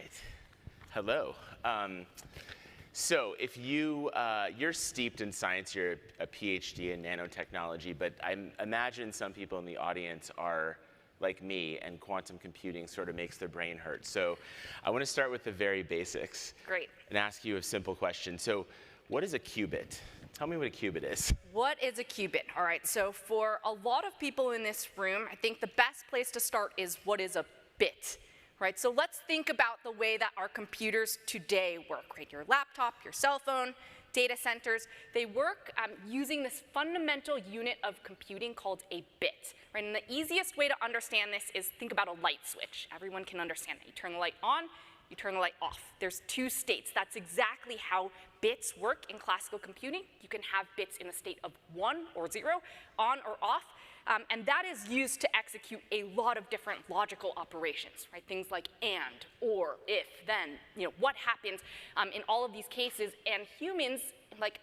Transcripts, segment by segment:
right. Hello. So if you're steeped in science, you're a PhD in nanotechnology, but I imagine some people in the audience are like me, and quantum computing sort of makes their brain hurt. So I want to start with the very basics. Great. And ask you a simple question. So what is a qubit? Tell me what a qubit is. What is a qubit? All right, so for a lot of people in this room, I think the best place to start is what is a bit, right? So let's think about the way that our computers today work, right? Your laptop, your cell phone, data centers, they work using this fundamental unit of computing called a bit, right? And the easiest way to understand this is think about a light switch. Everyone can understand that. You turn the light on, you turn the light off. There's two states. That's exactly how bits work in classical computing. You can have bits in the state of 1 or 0, on or off, and that is used to execute a lot of different logical operations, right? Things like and, or, if, then, what happens in all of these cases. And humans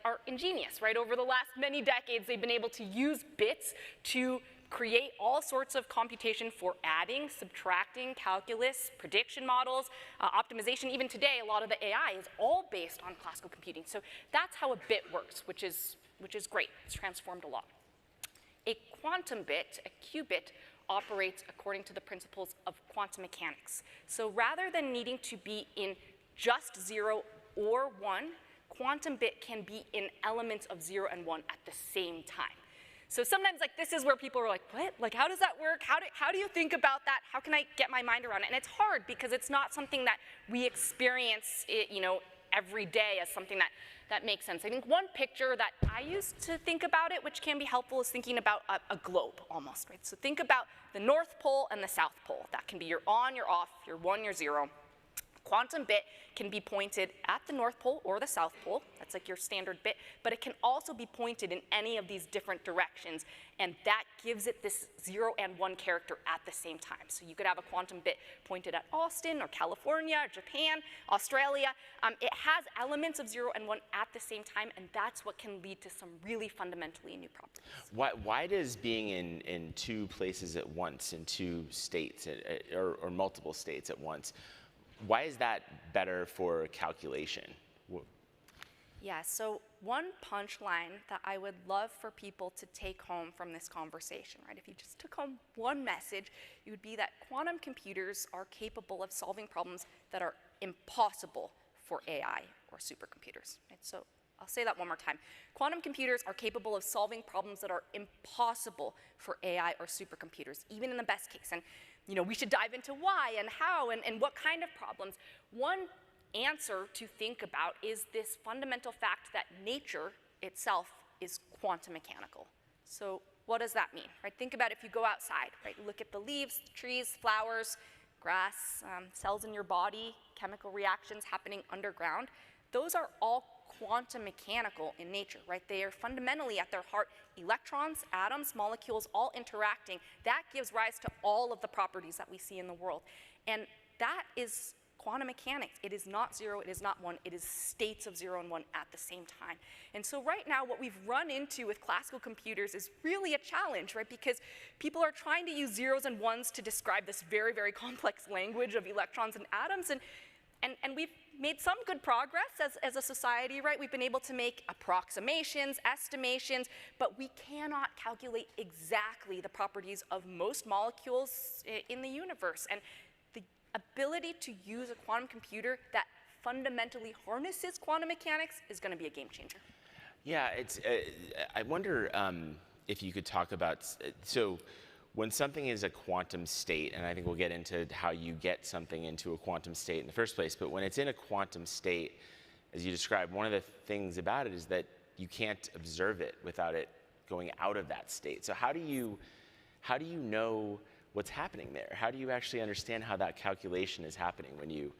are ingenious, right? Over the last many decades, they've been able to use bits to create all sorts of computation for adding, subtracting, calculus, prediction models, optimization. Even today, a lot of the AI is all based on classical computing. So that's how a bit works, which is great. It's transformed a lot. A quantum bit, a qubit, operates according to the principles of quantum mechanics. So rather than needing to be in just 0 or 1, quantum bit can be in elements of 0 and 1 at the same time. So sometimes this is where people are like, what? How does that work? How do you think about that? How can I get my mind around it? And it's hard because it's not something that we experience every day as something that makes sense. I think one picture that I use to think about it, which can be helpful, is thinking about a globe almost, right? So think about the North Pole and the South Pole. That can be your on, your off, your 1, your 0. Quantum bit can be pointed at the North Pole or the South Pole. That's like your standard bit. But it can also be pointed in any of these different directions. And that gives it this 0 and 1 character at the same time. So you could have a quantum bit pointed at Austin or California or Japan, Australia. It has elements of 0 and 1 at the same time. And that's what can lead to some really fundamentally new problems. Why does being in two places at once, in two states, or multiple states at once, why is that better for calculation? Yeah, so one punchline that I would love for people to take home from this conversation, right? If you just took home one message, it would be that quantum computers are capable of solving problems that are impossible for AI or supercomputers, right? So I'll say that one more time. Quantum computers are capable of solving problems that are impossible for AI or supercomputers, even in the best case. And we should dive into why and how and what kind of problems. One answer to think about is this fundamental fact that nature itself is quantum mechanical. So what does that mean, right? Think about if you go outside, right? Look at the leaves, trees, flowers, grass, cells in your body, chemical reactions happening underground. Those are all quantum mechanical in nature, right? They are fundamentally at their heart electrons, atoms, molecules, all interacting. That gives rise to all of the properties that we see in the world. And that is quantum mechanics. It is not 0, it is not 1, it is states of 0 and 1 at the same time. And so right now what we've run into with classical computers is really a challenge, right? Because people are trying to use zeros and ones to describe this very, very complex language of electrons and atoms, and we've made some good progress as a society, right? We've been able to make approximations, estimations, but we cannot calculate exactly the properties of most molecules in the universe. And the ability to use a quantum computer that fundamentally harnesses quantum mechanics is going to be a game changer. Yeah, I wonder if you could talk about, so when something is a quantum state, and I think we'll get into how you get something into a quantum state in the first place, but when it's in a quantum state, as you described, one of the things about it is that you can't observe it without it going out of that state. So how do you know what's happening there? How do you actually understand how that calculation is happening when you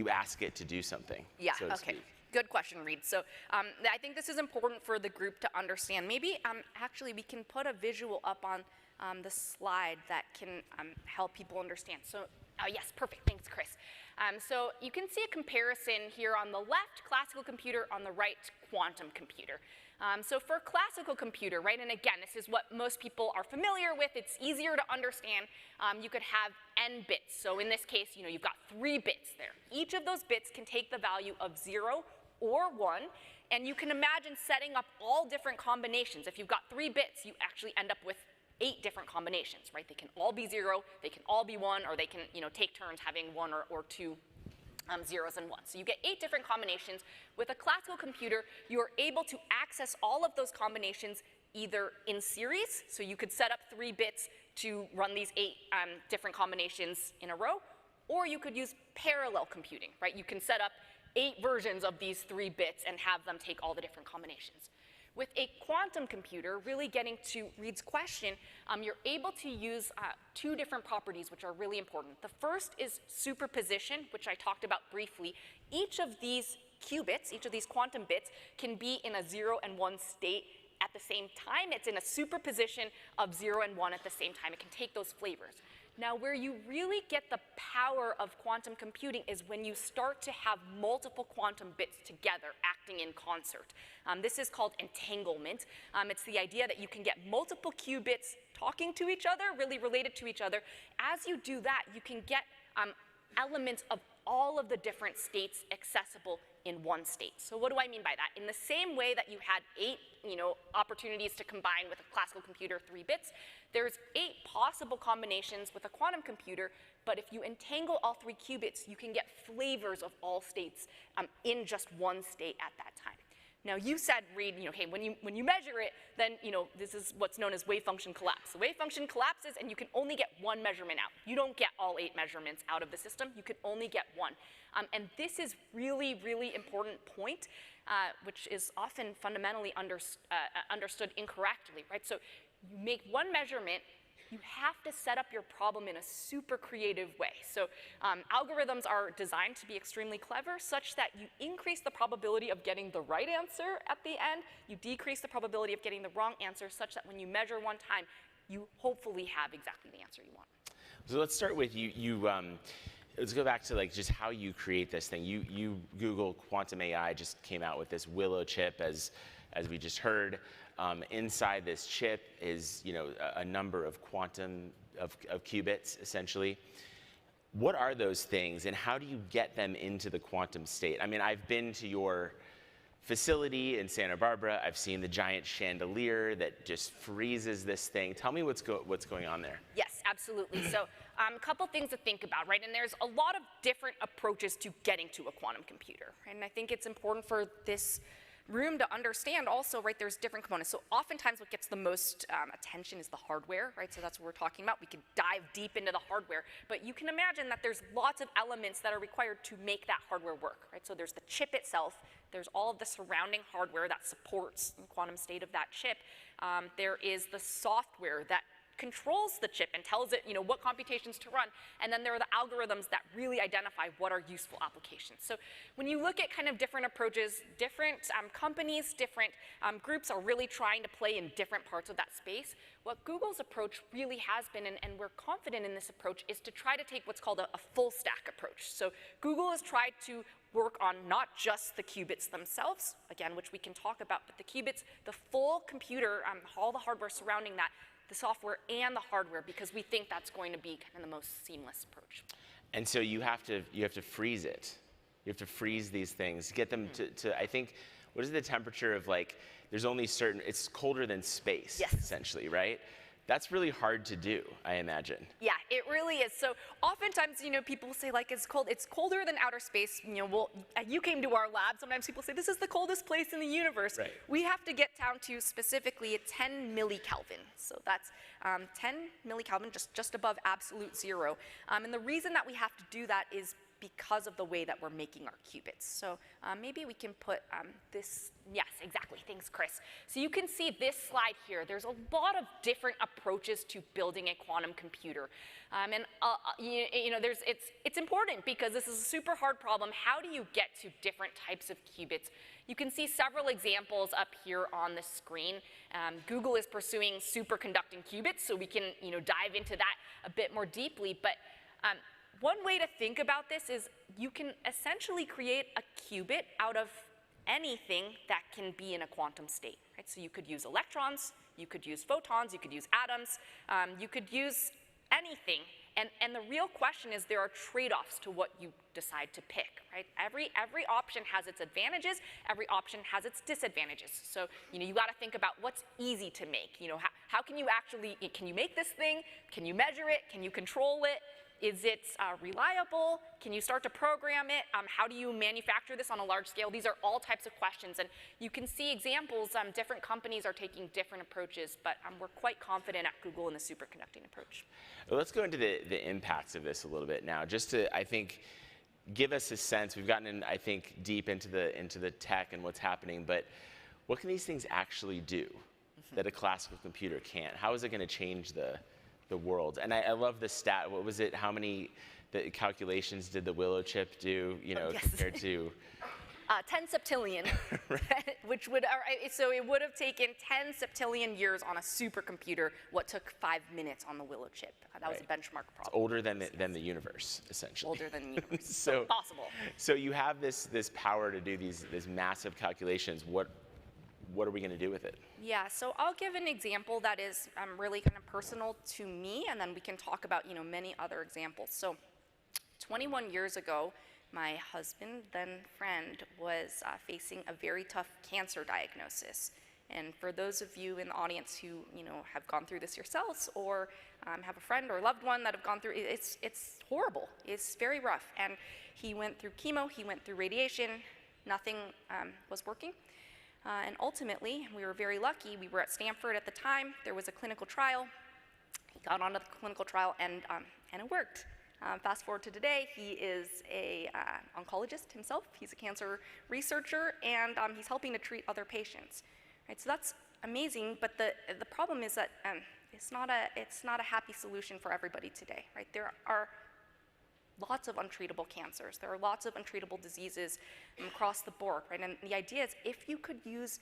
ask it to do something? Yeah, so to okay. speak? Good question, Reed. So I think this is important for the group to understand. Maybe actually we can put a visual up on the slide that can help people understand. So, yes, perfect, thanks, Chris. So you can see a comparison here on the left, classical computer, on the right, quantum computer. So for a classical computer, right, and again, this is what most people are familiar with. It's easier to understand. You could have n bits. So in this case, you've got 3 bits there. Each of those bits can take the value of 0 or 1, and you can imagine setting up all different combinations. If you've got 3 bits, you actually end up with 8 different combinations, right? They can all be 0, they can all be 1, or they can take turns having 1 or 2 zeros and ones. So you get 8 different combinations. With a classical computer, you are able to access all of those combinations either in series, so you could set up 3 bits to run these 8 different combinations in a row, or you could use parallel computing, right? You can set up 8 versions of these 3 bits and have them take all the different combinations. With a quantum computer, really getting to Reed's question, you're able to use 2 different properties which are really important. The first is superposition, which I talked about briefly. Each of these qubits, each of these quantum bits, can be in a 0 and 1 state at the same time. It's in a superposition of 0 and 1 at the same time. It can take those flavors. Now, where you really get the power of quantum computing is when you start to have multiple quantum bits together acting in concert. This is called entanglement. It's the idea that you can get multiple qubits talking to each other, really related to each other. As you do that, you can get elements of all of the different states accessible in one state. So what do I mean by that? In the same way that you had 8 opportunities to combine with a classical computer 3 bits, there's 8 possible combinations with a quantum computer, but if you entangle all 3 qubits, you can get flavors of all states in just one state at that time. Now you said, Reed, hey, when you measure it, then this is what's known as wave function collapse. The wave function collapses, and you can only get 1 measurement out. You don't get all 8 measurements out of the system. You can only get 1. And this is really, really important point, which is often fundamentally understood incorrectly, right? So you make 1 measurement. You have to set up your problem in a super creative way. So algorithms are designed to be extremely clever, such that you increase the probability of getting the right answer at the end. You decrease the probability of getting the wrong answer, such that when you measure 1 time, you hopefully have exactly the answer you want. So let's start with you. Let's go back to just how you create this thing. You Google quantum AI just came out with this Willow chip, as we just heard. Inside this chip is a number of quantum of qubits essentially. What are those things, and how do you get them into the quantum state? I mean, I've been to your facility in Santa Barbara. I've seen the giant chandelier that just freezes this thing. Tell me what's going on there. Yes, absolutely. So a couple things to think about, right? And there's a lot of different approaches to getting to a quantum computer. And I think it's important for this room to understand also, right, there's different components. So oftentimes what gets the most attention is the hardware, right? So that's what we're talking about. We could dive deep into the hardware, but you can imagine that there's lots of elements that are required to make that hardware work, right? So there's the chip itself, there's all of the surrounding hardware that supports the quantum state of that chip. There is the software that controls the chip and tells it, what computations to run. And then there are the algorithms that really identify what are useful applications. So when you look at kind of different approaches, different companies, different groups are really trying to play in different parts of that space. What Google's approach really has been, and we're confident in this approach, is to try to take what's called a full stack approach. So Google has tried to work on not just the qubits themselves, again, which we can talk about, but the qubits, the full computer, all the hardware surrounding that, the software and the hardware, because we think that's going to be kind of the most seamless approach. And so you have to freeze it. You have to freeze these things, get them to I think, what is the temperature of there's only certain, it's colder than space, yes, essentially, right? That's really hard to do, I imagine. Yeah, it really is. So oftentimes, people will say it's cold. It's colder than outer space. You came to our lab. Sometimes people say this is the coldest place in the universe. Right. We have to get down to specifically 10 millikelvin. So that's 10 millikelvin, just above absolute 0. And the reason that we have to do that is because of the way that we're making our qubits. So maybe we can put this, yes, exactly, thanks, Chris. So you can see this slide here. There's a lot of different approaches to building a quantum computer. It's important because this is a super hard problem. How do you get to different types of qubits? You can see several examples up here on the screen. Google is pursuing superconducting qubits, so we can dive into that a bit more deeply. But one way to think about this is you can essentially create a qubit out of anything that can be in a quantum state, right? So you could use electrons, you could use photons, you could use atoms, you could use anything. And the real question is there are trade-offs to what you decide to pick, right? Every option has its advantages, every option has its disadvantages. So, you got to think about what's easy to make. How can you actually, can you make this thing? Can you measure it? Can you control it? Is it reliable? Can you start to program it? How do you manufacture this on a large scale? These are all types of questions, and you can see examples. Different companies are taking different approaches, but we're quite confident at Google in the superconducting approach. Well, let's go into the impacts of this a little bit now, just to, I think, give us a sense. We've gotten in, I think, deep into the tech and what's happening, but what can these things actually do that a classical computer can't? How is it going to change the world? And I love the stat. What was it? How many calculations did the Willow chip do? Yes. Compared to 10 septillion, right. Which would, so it would have taken 10 septillion years on a supercomputer what took 5 minutes on the Willow chip. That was a benchmark problem. It's older than the universe, essentially. Older than the universe. So possible. So you have this power to do these massive calculations. What are we going to do with it? Yeah, so I'll give an example that is really kind of personal to me, and then we can talk about many other examples. So 21 years ago, my husband, then friend, was facing a very tough cancer diagnosis. And for those of you in the audience who have gone through this yourselves, or have a friend or loved one that have gone through, it's horrible. It's very rough. And he went through chemo, he went through radiation, nothing was working. And ultimately, we were very lucky. We were at Stanford at the time. There was a clinical trial. He got onto the clinical trial, and it worked. Fast forward to today, he is an oncologist himself. He's a cancer researcher, and he's helping to treat other patients. Right, so that's amazing, but the problem is that it's not a happy solution for everybody today. Right? There are lots of untreatable cancers. There are lots of untreatable diseases across the board, right? And the idea is if you could use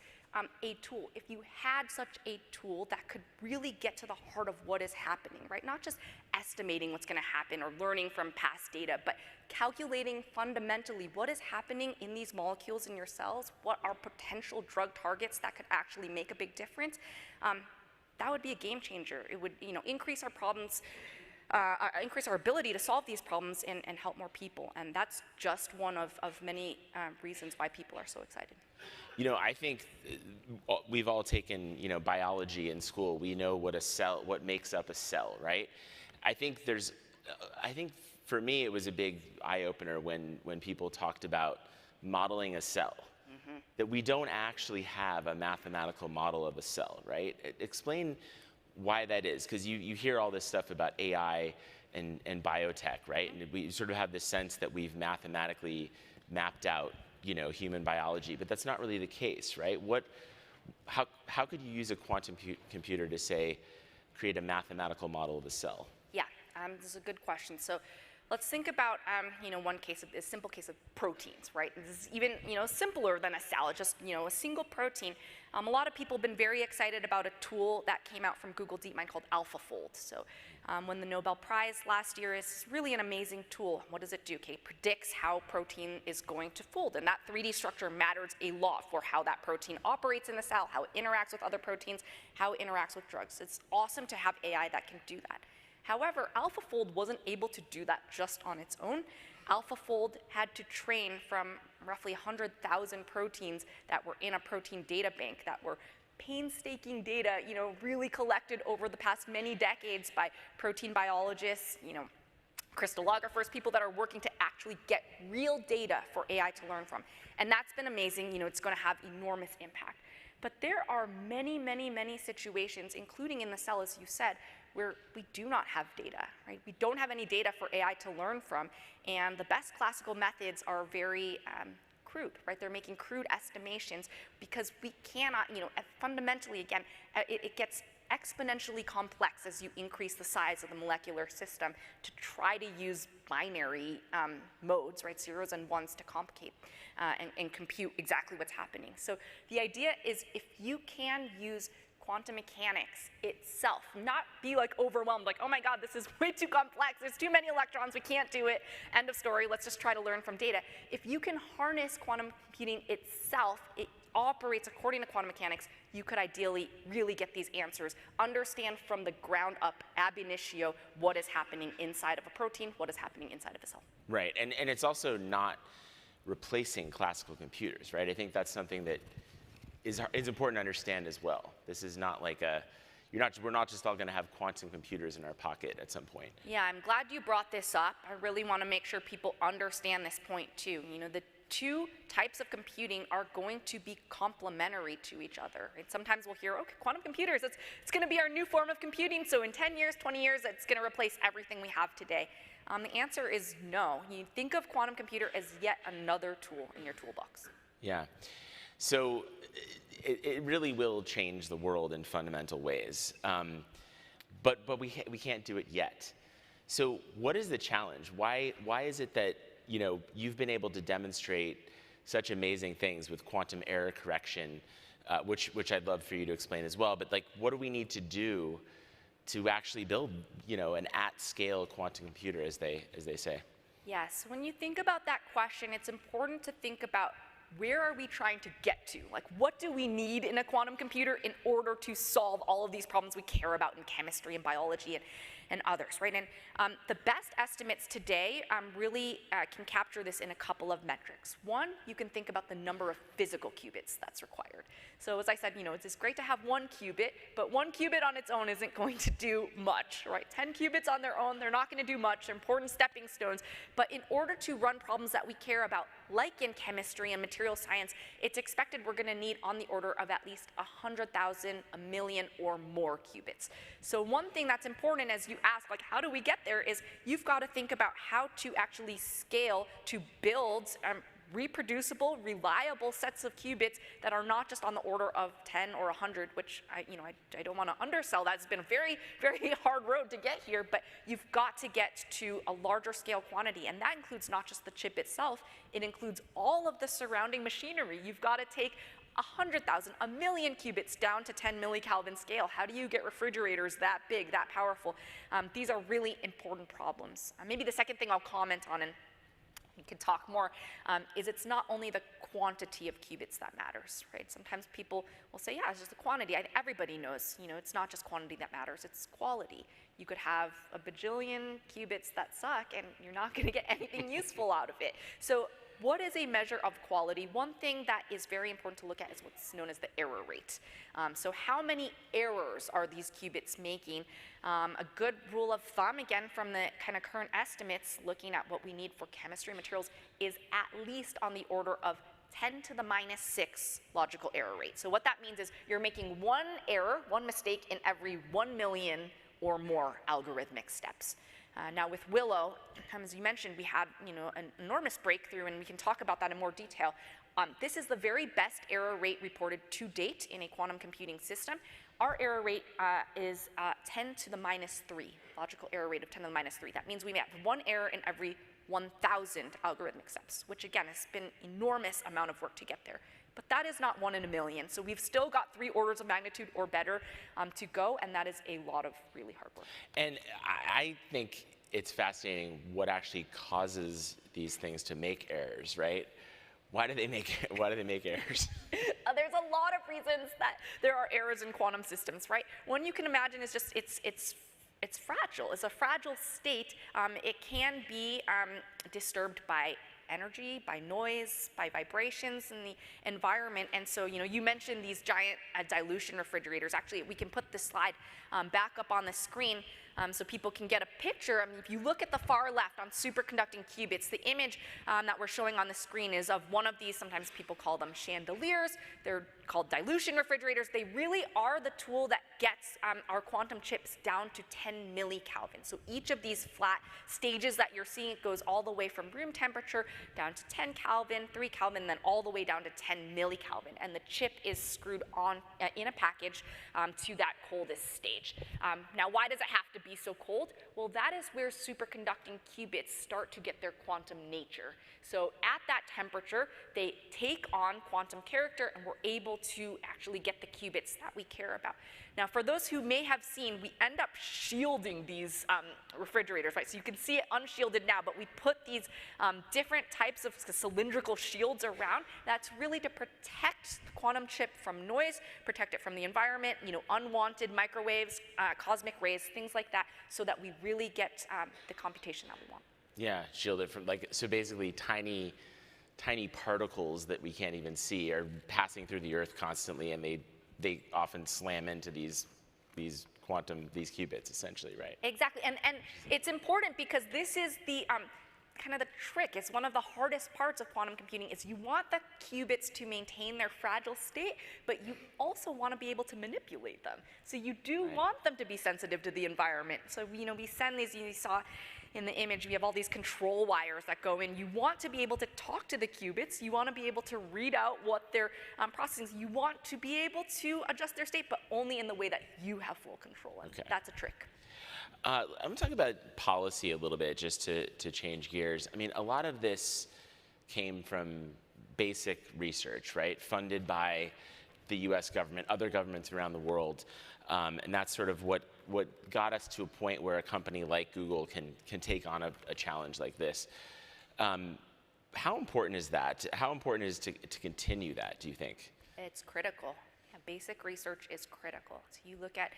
a tool, if you had such a tool that could really get to the heart of what is happening, right? Not just estimating what's going to happen or learning from past data, but calculating fundamentally what is happening in these molecules in your cells, what are potential drug targets that could actually make a big difference, that would be a game changer. It would increase our problems, increase our ability to solve these problems and help more people. And that's just one of many reasons why people are so excited. I think we've all taken, biology in school. We know what makes up a cell, right? I think for me, it was a big eye-opener when people talked about modeling a cell. Mm-hmm. That we don't actually have a mathematical model of a cell, right? Explain why that is, because you hear all this stuff about AI and biotech, right? And we sort of have this sense that we've mathematically mapped out, human biology, but that's not really the case, right? How could you use a quantum computer to, say, create a mathematical model of a cell? Yeah, this is a good question. So let's think about, a simple case of proteins, right? This is even, simpler than a cell, just, a single protein. A lot of people have been very excited about a tool that came out from Google DeepMind called AlphaFold. So won the Nobel Prize last year. Is really an amazing tool. What does it do? Okay, it predicts how protein is going to fold, and that 3D structure matters a lot for how that protein operates in the cell, how it interacts with other proteins, how it interacts with drugs. It's awesome to have AI that can do that. However, AlphaFold wasn't able to do that just on its own. AlphaFold had to train from roughly 100,000 proteins that were in a protein data bank that were painstaking data, really collected over the past many decades by protein biologists, crystallographers, people that are working to actually get real data for AI to learn from. And that's been amazing. It's going to have enormous impact. But there are many, many, many situations, including in the cell, as you said, where we do not have data, right? We don't have any data for AI to learn from, and the best classical methods are very crude, right? They're making crude estimations because we cannot, fundamentally, again, it gets exponentially complex as you increase the size of the molecular system to try to use binary modes, right, zeros and ones to complicate and compute exactly what's happening. So the idea is if you can use quantum mechanics itself, not be like overwhelmed, like, oh my God, this is way too complex, there's too many electrons, we can't do it, end of story, let's just try to learn from data. If you can harness quantum computing itself, it operates according to quantum mechanics, you could ideally really get these answers, understand from the ground up, ab initio, what is happening inside of a protein, what is happening inside of a cell. Right, and it's also not replacing classical computers, right? I think that's something that is important to understand as well. This is not like we're not just all gonna have quantum computers in our pocket at some point. Yeah, I'm glad you brought this up. I really wanna make sure people understand this point too. You know, the two types of computing are going to be complementary to each other. And sometimes we'll hear, okay, quantum computers, it's gonna be our new form of computing, so in 10 years, 20 years, it's gonna replace everything we have today. The answer is no. You think of quantum computer as yet another tool in your toolbox. Yeah. So it really will change the world in fundamental ways, but we can't do it yet. So what is the challenge? Why is it that you've been able to demonstrate such amazing things with quantum error correction, which I'd love for you to explain as well. But like, what do we need to do to actually build an at-scale quantum computer, as they say? Yes. When you think about that question, it's important to think about, where are we trying to get to? Like, what do we need in a quantum computer in order to solve all of these problems we care about in chemistry and biology and others, right? And the best estimates today really can capture this in a couple of metrics. One, you can think about the number of physical qubits that's required. So as I said, it's great to have one qubit, but one qubit on its own isn't going to do much, right? 10 qubits on their own, they're not going to do much, they're important stepping stones. But in order to run problems that we care about, like in chemistry and material science, it's expected we're going to need on the order of at least 100,000, a million, or more qubits. So one thing that's important as you ask, like, how do we get there, is you've got to think about how to actually scale to build reproducible, reliable sets of qubits that are not just on the order of 10 or 100, which I don't want to undersell that. It's been a very, very hard road to get here, but you've got to get to a larger scale quantity, and that includes not just the chip itself, it includes all of the surrounding machinery. You've got to take 100,000, a million qubits down to 10 millikelvin scale. How do you get refrigerators that big, that powerful? These are really important problems. Maybe the second thing I'll comment on, and we can talk more, is it's not only the quantity of qubits that matters, right? Sometimes people will say, yeah, it's just the quantity. Everybody knows, it's not just quantity that matters, it's quality. You could have a bajillion qubits that suck, and you're not going to get anything useful out of it. So what is a measure of quality? One thing that is very important to look at is what's known as the error rate. So how many errors are these qubits making? A good rule of thumb, again, from the kind of current estimates, looking at what we need for chemistry materials, is at least on the order of 10 to the minus 6 logical error rate. So what that means is you're making one error, one mistake in every 1 million or more algorithmic steps. Now with Willow, as you mentioned, we had an enormous breakthrough, and we can talk about that in more detail. This is the very best error rate reported to date in a quantum computing system. Our error rate is 10 to the minus 3, logical error rate of 10 to the minus 3. That means we have one error in every 1,000 algorithmic steps, which again has been an enormous amount of work to get there. But that is not 1 in a million, so we've still got 3 orders of magnitude or better to go, and that is a lot of really hard work. And I think it's fascinating what actually causes these things to make errors, right? Why do they make errors? There's a lot of reasons that there are errors in quantum systems, right? One you can imagine is just it's fragile. It's a fragile state. It can be disturbed by energy, by noise, by vibrations in the environment. And so, you mentioned these giant dilution refrigerators. Actually, we can put this slide back up on the screen so people can get a picture. If you look at the far left on superconducting qubits, the image that we're showing on the screen is of one of these. Sometimes people call them chandeliers. They're called dilution refrigerators. They really are the tool that gets our quantum chips down to 10 millikelvin. So each of these flat stages that you're seeing, it goes all the way from room temperature down to 10 Kelvin, 3 Kelvin, then all the way down to 10 millikelvin. And the chip is screwed on in a package to that coldest stage. Now, why does it have to be be so cold? Well, that is where superconducting qubits start to get their quantum nature. So at that temperature, they take on quantum character, and we're able to actually get the qubits that we care about. Now, for those who may have seen, we end up shielding these refrigerators, right? So you can see it unshielded now, but we put these different types of cylindrical shields around. That's really to protect the quantum chip from noise, protect it from the environment, unwanted microwaves, cosmic rays, things like that, so that we really get the computation that we want. Yeah, shielded from, so basically tiny particles that we can't even see are passing through the Earth constantly, and they often slam into these qubits, essentially, right? Exactly, and it's important because this is the kind of the trick. It's one of the hardest parts of quantum computing is you want the qubits to maintain their fragile state, but you also want to be able to manipulate them. So you do want them to be sensitive to the environment. So we send these, you saw in the image, we have all these control wires that go in. You want to be able to talk to the qubits. You want to be able to read out what they're processing. You want to be able to adjust their state, but only in the way that you have full control. And that's a trick. I'm going to talk about policy a little bit, just to change gears. I mean, a lot of this came from basic research, right? Funded by the US government, other governments around the world. And that's sort of what got us to a point where a company like Google can take on a challenge like this. How important is that? How important is it to continue that, do you think? It's critical. Yeah, basic research is critical. So you look at,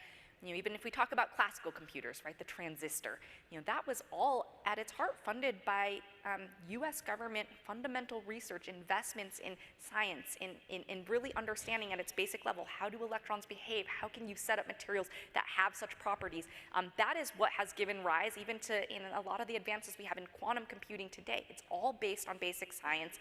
even if we talk about classical computers, right, the transistor, that was all at its heart funded by US government fundamental research, investments in science, in really understanding at its basic level, how do electrons behave? How can you set up materials that have such properties? That is what has given rise even to in a lot of the advances we have in quantum computing today. It's all based on basic science.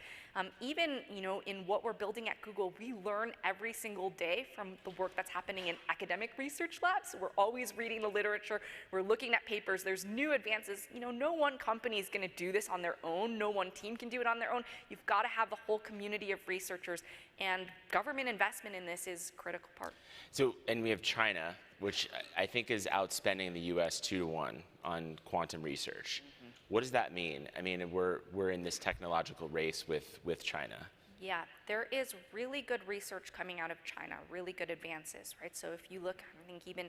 Even, in what we're building at Google, we learn every single day from the work that's happening in academic research labs. We're always reading the literature. We're looking at papers. There's new advances. No one company is going to do this on their own. No one team can do it on their own. You've got to have the whole community of researchers, and government investment in this is a critical part. So, and we have China, which I think is outspending the US 2-to-1 on quantum research. Mm-hmm. What does that mean? I mean, we're in this technological race with China. Yeah, there is really good research coming out of China, really good advances, right? So if you look, I think even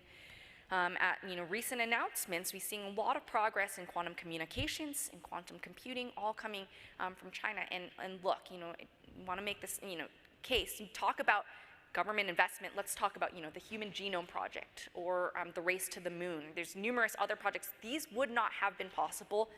at recent announcements, we're seeing a lot of progress in quantum communications, in quantum computing, all coming from China. And look, you want to make this case. You talk about government investment. Let's talk about the Human Genome Project or the Race to the Moon. There's numerous other projects. These would not have been possible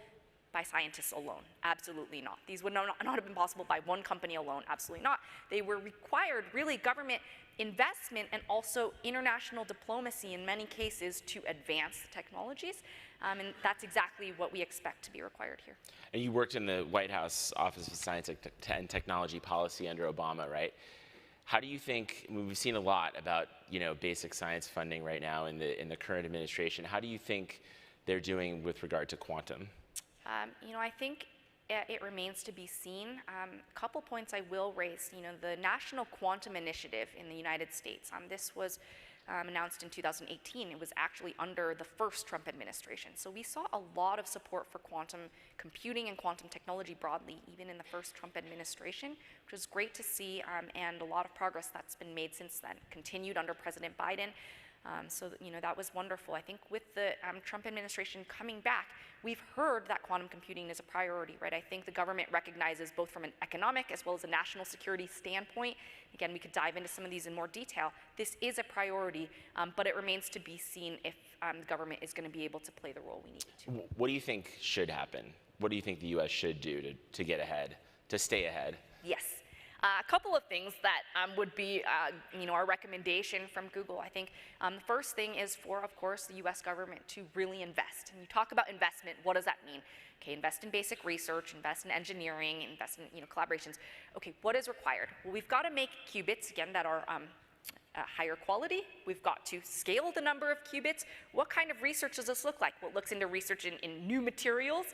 by scientists alone. Absolutely not. These would not have been possible by one company alone. Absolutely not. They were required, really, government investment and also international diplomacy in many cases to advance the technologies. And that's exactly what we expect to be required here. And you worked in the White House Office of Science and Technology Policy under Obama, right? How do you think, we've seen a lot about basic science funding right now in the current administration. How do you think they're doing with regard to quantum? I think it remains to be seen. A couple points I will raise. The National Quantum Initiative in the United States. This was announced in 2018. It was actually under the first Trump administration. So we saw a lot of support for quantum computing and quantum technology broadly, even in the first Trump administration, which was great to see, and a lot of progress that's been made since then, continued under President Biden. So that was wonderful. I think with the Trump administration coming back, we've heard that quantum computing is a priority, right? I think the government recognizes both from an economic as well as a national security standpoint. Again, we could dive into some of these in more detail. This is a priority, but it remains to be seen if the government is going to be able to play the role we need it to. What do you think should happen? What do you think the U.S. should do to get ahead, to stay ahead? Yes. A couple of things that would be, our recommendation from Google. I think the first thing is for, of course, the U.S. government to really invest. And you talk about investment, what does that mean? Okay, invest in basic research, invest in engineering, invest in collaborations. Okay, what is required? Well, we've got to make qubits, again, that are higher quality. We've got to scale the number of qubits. What kind of research does this look like? Well, it looks into research in new materials.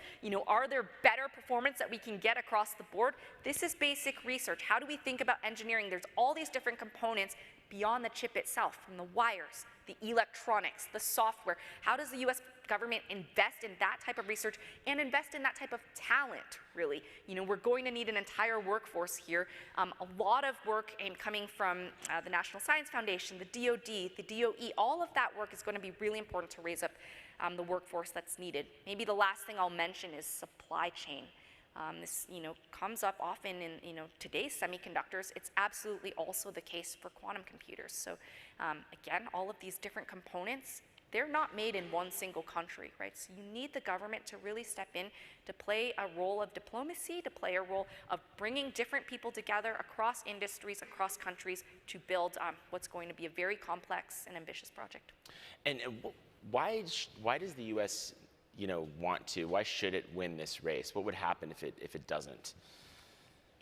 Are there better performance that we can get across the board? This is basic research. How do we think about engineering? There's all these different components. beyond the chip itself, from the wires, the electronics, the software. How does the US government invest in that type of research and invest in that type of talent, really? We're going to need an entire workforce here. A lot of work coming from the National Science Foundation, the DoD, the DOE, all of that work is going to be really important to raise up the workforce that's needed. Maybe the last thing I'll mention is supply chain. This, comes up often in, today's semiconductors. It's absolutely also the case for quantum computers. So again, all of these different components, they're not made in one single country, right? So you need the government to really step in to play a role of diplomacy, to play a role of bringing different people together across industries, across countries to build what's going to be a very complex and ambitious project. And why does the U.S. want to? Why should it win this race? What would happen if it doesn't?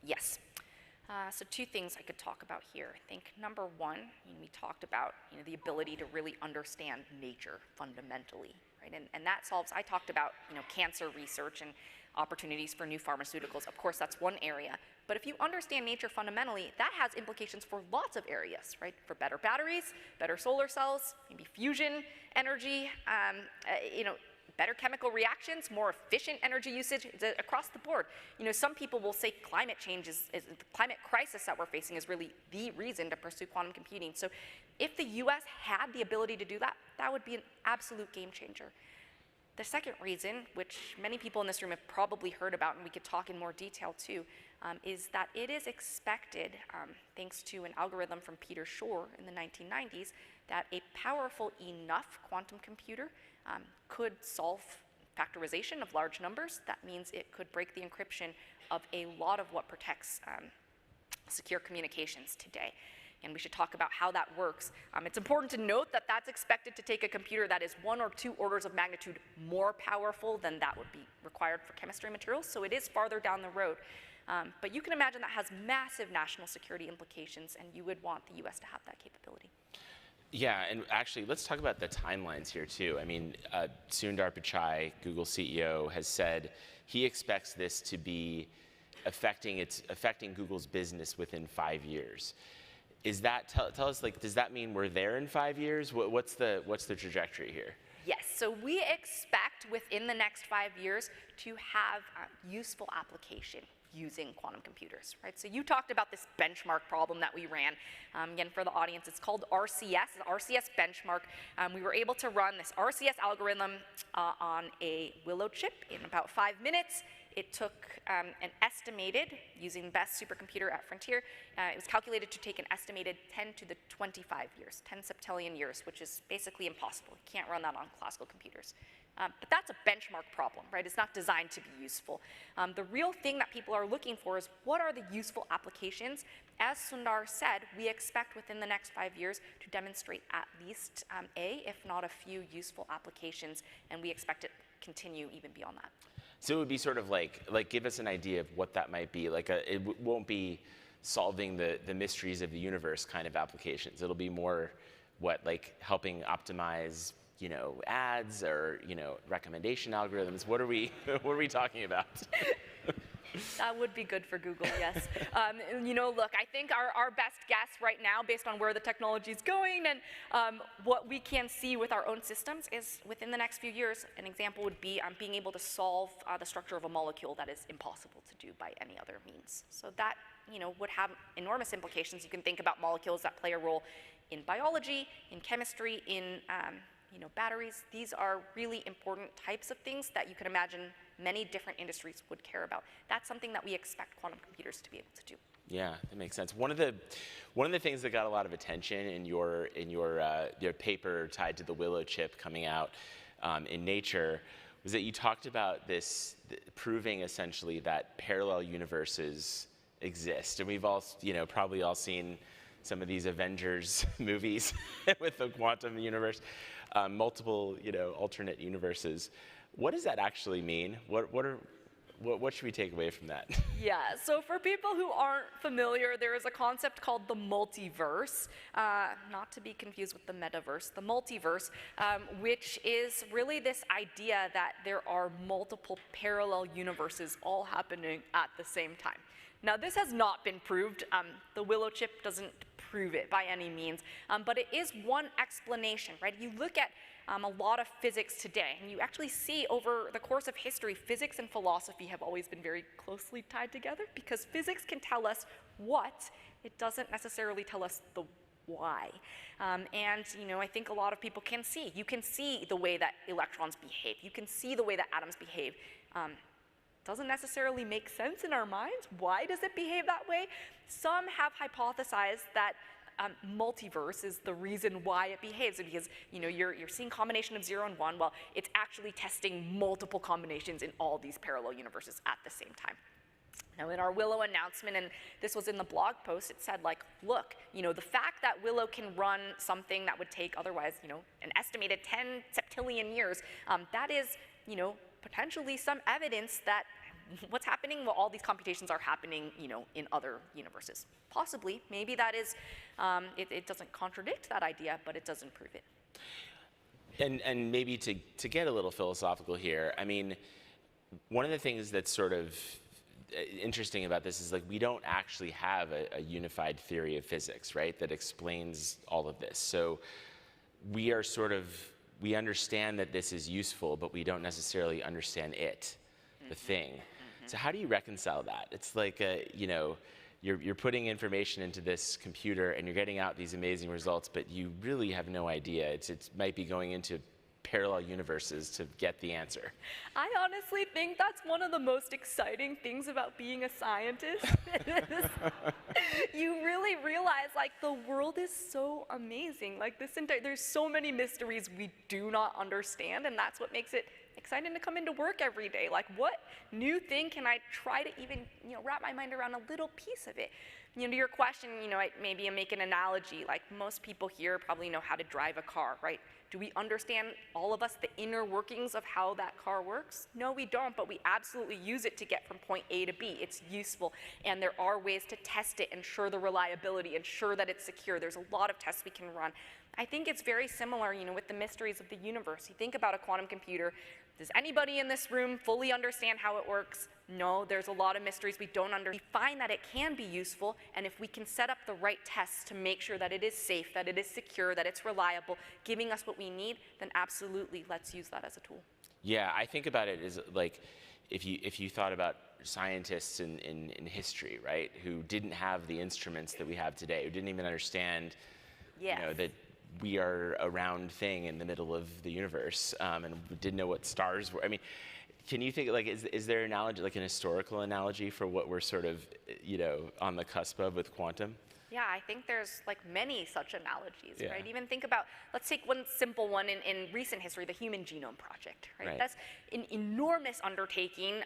Yes. So two things I could talk about here. I think number one, we talked about the ability to really understand nature fundamentally, right? And that solves. I talked about cancer research and opportunities for new pharmaceuticals. Of course, that's one area. But if you understand nature fundamentally, that has implications for lots of areas, right? For better batteries, better solar cells, maybe fusion energy, better chemical reactions, more efficient energy usage across the board. Some people will say climate change the climate crisis that we're facing is really the reason to pursue quantum computing. So if the US had the ability to do that, that would be an absolute game changer. The second reason, which many people in this room have probably heard about, and we could talk in more detail too, is that it is expected, thanks to an algorithm from Peter Shor in the 1990s, that a powerful enough quantum computer could solve factorization of large numbers. That means it could break the encryption of a lot of what protects secure communications today. And we should talk about how that works. It's important to note that that's expected to take a computer that is 1 or 2 orders of magnitude more powerful than that would be required for chemistry materials, so it is farther down the road. But you can imagine that has massive national security implications, and you would want the US to have that capability. Yeah, and actually, let's talk about the timelines here too. I mean, Sundar Pichai, Google CEO, has said he expects this to be affecting Google's business within 5 years. Is that tell us, like, does that mean we're there in 5 years? What's the trajectory here? Yes, so we expect within the next 5 years to have useful application using quantum computers, right? So you talked about this benchmark problem that we ran. Again, for the audience, it's called RCS, the RCS benchmark. We were able to run this RCS algorithm on a Willow chip in about 5 minutes. It took an estimated, using the best supercomputer at Frontier, it was calculated to take an estimated 10 to the 25 years, 10 septillion years, which is basically impossible. You can't run that on classical computers. But that's a benchmark problem, right? It's not designed to be useful. The real thing that people are looking for is what are the useful applications? As Sundar said, we expect within the next 5 years to demonstrate at least if not a few useful applications, and we expect it to continue even beyond that. So it would be sort of like give us an idea of what that might be. Like it won't be solving the mysteries of the universe kind of applications. It'll be more like helping optimize, ads or, recommendation algorithms. What are we talking about? That would be good for Google, yes. Look, I think our best guess right now, based on where the technology is going and what we can see with our own systems, is within the next few years, an example would be being able to solve the structure of a molecule that is impossible to do by any other means. So that, would have enormous implications. You can think about molecules that play a role in biology, in chemistry, in batteries. These are really important types of things that you can imagine many different industries would care about. That's something that we expect quantum computers to be able to do. Yeah, that makes sense. One of the things that got a lot of attention in your paper tied to the Willow chip coming out in Nature was that you talked about this proving essentially that parallel universes exist, and we've all probably all seen some of these Avengers movies with the quantum universe, multiple alternate universes. What does that actually mean? What What should we take away from that? Yeah, so for people who aren't familiar, there is a concept called the multiverse, not to be confused with the metaverse, the multiverse, which is really this idea that there are multiple parallel universes all happening at the same time. Now, this has not been proved. The Willow chip doesn't prove it by any means, but it is one explanation, right? You look at a lot of physics today, and you actually see over the course of history, physics and philosophy have always been very closely tied together, because physics can tell us what, it doesn't necessarily tell us the why. And I think a lot of people can see. You can see the way that electrons behave. You can see the way that atoms behave. Doesn't necessarily make sense in our minds. Why does it behave that way? Some have hypothesized that multiverse is the reason why it behaves, because you're seeing combination of 0 and 1. Well, it's actually testing multiple combinations in all these parallel universes at the same time. Now, in our Willow announcement, and this was in the blog post, it said, like, look, the fact that Willow can run something that would take otherwise, an estimated 10 septillion years, that is, potentially some evidence that what's happening, well, all these computations are happening, in other universes. Possibly, maybe that is, it doesn't contradict that idea, but it doesn't prove it. And maybe to get a little philosophical here, I mean, one of the things that's sort of interesting about this is, like, we don't actually have a unified theory of physics, right, that explains all of this. So we are we understand that this is useful, but we don't necessarily understand it, the thing. So how do you reconcile that? It's like, you're putting information into this computer and you're getting out these amazing results, but you really have no idea. It might be going into parallel universes to get the answer. I honestly think that's one of the most exciting things about being a scientist. You really realize, like, the world is so amazing. Like, there's so many mysteries we do not understand, and that's what makes it exciting to come into work every day. Like, what new thing can I try to even, wrap my mind around a little piece of it? To your question, maybe I make an analogy. Like, most people here probably know how to drive a car, right? Do we understand, all of us, the inner workings of how that car works? No, we don't, but we absolutely use it to get from point A to B. It's useful, and there are ways to test it, ensure the reliability, ensure that it's secure. There's a lot of tests we can run. I think it's very similar, with the mysteries of the universe. You think about a quantum computer. Does anybody in this room fully understand how it works? No, there's a lot of mysteries we don't understand. We find that it can be useful, and if we can set up the right tests to make sure that it is safe, that it is secure, that it's reliable, giving us what we need, then absolutely, let's use that as a tool. Yeah, I think about it as, like, if you thought about scientists in history, right, who didn't have the instruments that we have today, who didn't even understand, that we are a round thing in the middle of the universe, and we didn't know what stars were. I mean, can you think, like, is there an analogy, like an historical analogy for what we're sort of, on the cusp of with quantum? Yeah, I think there's, like, many such analogies, right? Even think about, let's take one simple one in recent history, the Human Genome Project, right? That's an enormous undertaking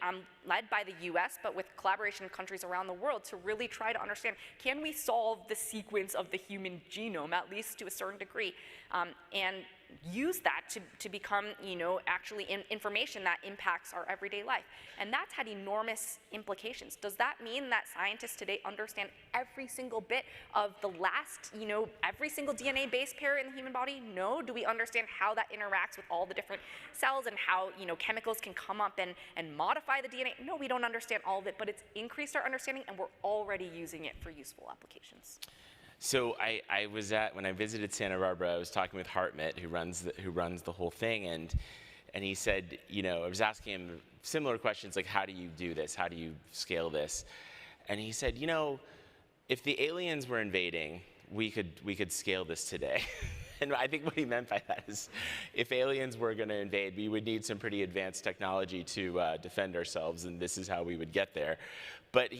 led by the US, but with collaboration with countries around the world to really try to understand, can we solve the sequence of the human genome, at least to a certain degree, and use that to become, actually information that impacts our everyday life. And that's had enormous implications. Does that mean that scientists today understand every single bit of the last, every single DNA base pair in the human body? No. Do we understand how that interacts with all the different cells and how, chemicals can come up and modify the DNA? No, we don't understand all of it, but it's increased our understanding, and we're already using it for useful applications. So I was when I visited Santa Barbara, I was talking with Hartmut, who runs the whole thing, and he said, I was asking him similar questions, like, how do you do this? How do you scale this? And he said, if the aliens were invading, we could scale this today. And I think what he meant by that is, if aliens were going to invade, we would need some pretty advanced technology to defend ourselves, and this is how we would get there. But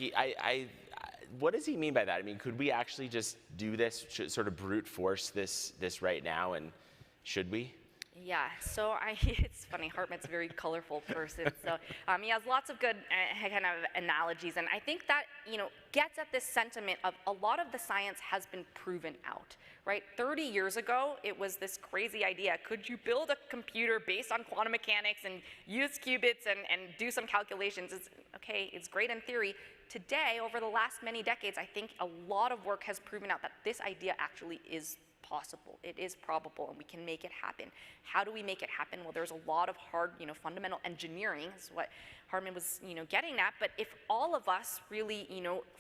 what does he mean by that? I mean, could we actually just do this, sort of brute force this right now, and should we? Yeah, so it's funny, Hartmut's a very colorful person, so he has lots of good kind of analogies, and I think that, gets at this sentiment of a lot of the science has been proven out, right? 30 years ago, it was this crazy idea, could you build a computer based on quantum mechanics and use qubits and do some calculations? It's great in theory. Today, over the last many decades, I think a lot of work has proven out that this idea actually is possible. It is probable, and we can make it happen. How do we make it happen? Well, there's a lot of hard, fundamental engineering is what Hartmut was, getting at. But if all of us really,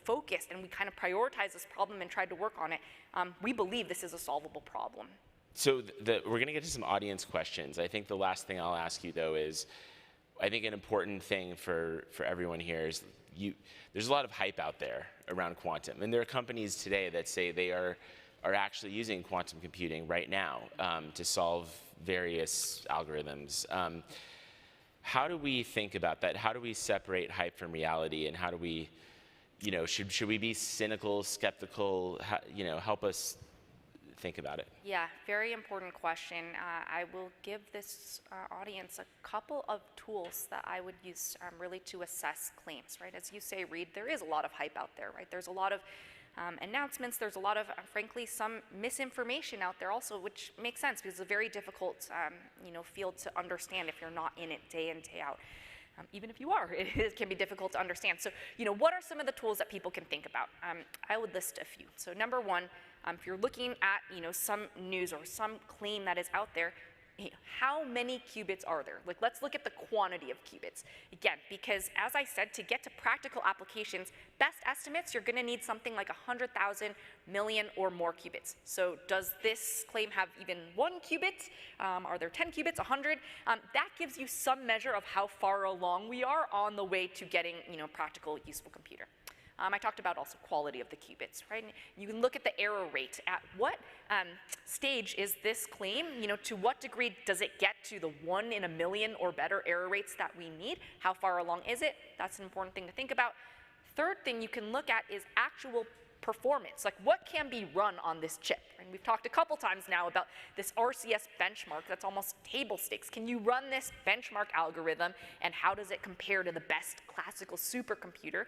focused and we kind of prioritize this problem and tried to work on it, we believe this is a solvable problem. So we're going to get to some audience questions. I think the last thing I'll ask you, though, is I think an important thing for everyone here is there's a lot of hype out there around quantum, and there are companies today that say they are actually using quantum computing right now to solve various algorithms. How do we think about that? How do we separate hype from reality? And how do we, should we be cynical, skeptical? Help us think about it. Yeah, very important question. I will give this audience a couple of tools that I would use really to assess claims, right? As you say, Reed, there is a lot of hype out there, right? There's a lot of announcements. There's a lot of, frankly, some misinformation out there also, which makes sense because it's a very difficult, field to understand if you're not in it day in, day out. Even if you are, it can be difficult to understand. So, what are some of the tools that people can think about? I would list a few. So, number one, if you're looking at, some news or some claim that is out there, how many qubits are there? Like, let's look at the quantity of qubits. Again, because as I said, to get to practical applications, best estimates, you're going to need something like 100,000 million or more qubits. So does this claim have even 1 qubit? Are there 10 qubits, 100? That gives you some measure of how far along we are on the way to getting, practical, useful computer. I talked about also quality of the qubits, right? You can look at the error rate. At what stage is this claim? To what degree does it get to the 1 in a million or better error rates that we need? How far along is it? That's an important thing to think about. Third thing you can look at is actual performance, like what can be run on this chip. And we've talked a couple times now about this RCS benchmark that's almost table stakes. Can you run this benchmark algorithm, and how does it compare to the best classical supercomputer?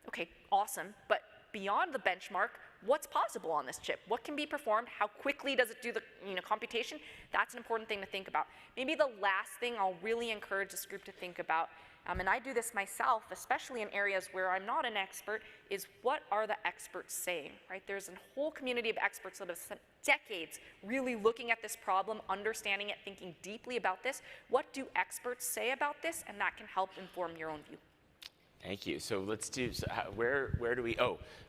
Okay, awesome, but beyond the benchmark, what's possible on this chip? What can be performed? How quickly does it do the computation? That's an important thing to think about. Maybe the last thing I'll really encourage this group to think about, and I do this myself, especially in areas where I'm not an expert, is what are the experts saying, right? There's a whole community of experts that have spent decades really looking at this problem, understanding it, thinking deeply about this. What do experts say about this? And that can help inform your own view. Thank you. So let's do, where do we,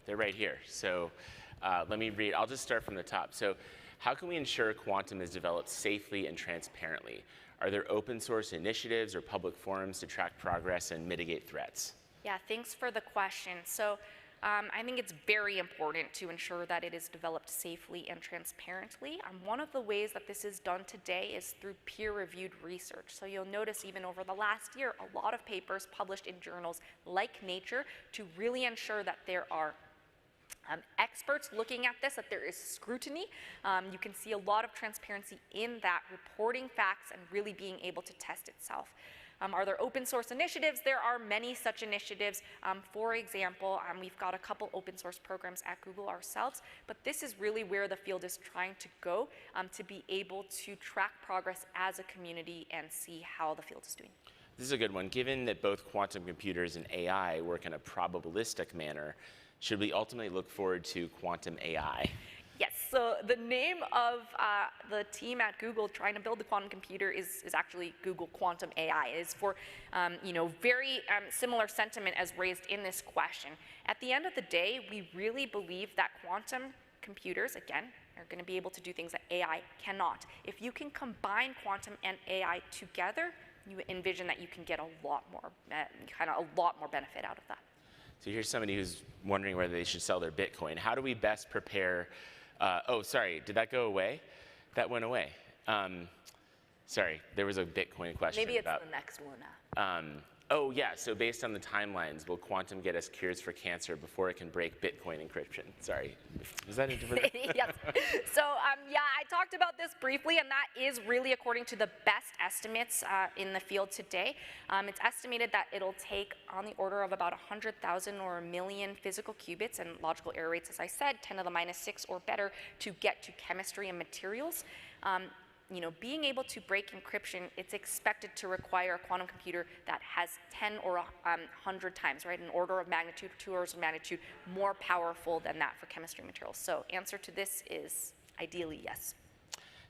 they're right here. So let me read, I'll just start from the top. So how can we ensure quantum is developed safely and transparently? Are there open source initiatives or public forums to track progress and mitigate threats? Yeah, thanks for the question. So I think it's very important to ensure that it is developed safely and transparently. One of the ways that this is done today is through peer-reviewed research. So you'll notice even over the last year, a lot of papers published in journals like Nature to really ensure that there are experts looking at this, that there is scrutiny. You can see a lot of transparency in that, reporting facts and really being able to test itself. Are there open source initiatives? There are many such initiatives. For example, we've got a couple open source programs at Google ourselves, but this is really where the field is trying to go to be able to track progress as a community and see how the field is doing. This is a good one. Given that both quantum computers and AI work in a probabilistic manner, should we ultimately look forward to quantum AI? Yes, so the name of the team at Google trying to build the quantum computer is actually Google Quantum AI. It is for very similar sentiment as raised in this question. At the end of the day, we really believe that quantum computers, again, are going to be able to do things that AI cannot. If you can combine quantum and AI together, you envision that you can get a lot more benefit out of that. So here's somebody who's wondering whether they should sell their Bitcoin. How do we best prepare? Sorry, did that go away? That went away. Sorry, there was a Bitcoin question. Maybe it's about, the next one now. Oh yeah, so based on the timelines, will quantum get us cures for cancer before it can break Bitcoin encryption? Sorry, is that a different? Yes. So yeah, I talked about this briefly, and that is really according to the best estimates in the field today. It's estimated that it'll take on the order of about 100,000 or a million physical qubits and logical error rates, as I said, 10 to the minus 6 or better, to get to chemistry and materials. Being able to break encryption, it's expected to require a quantum computer that has 10 or 100 times, right, an order of magnitude, 2 orders of magnitude more powerful than that for chemistry materials. So answer to this is ideally yes.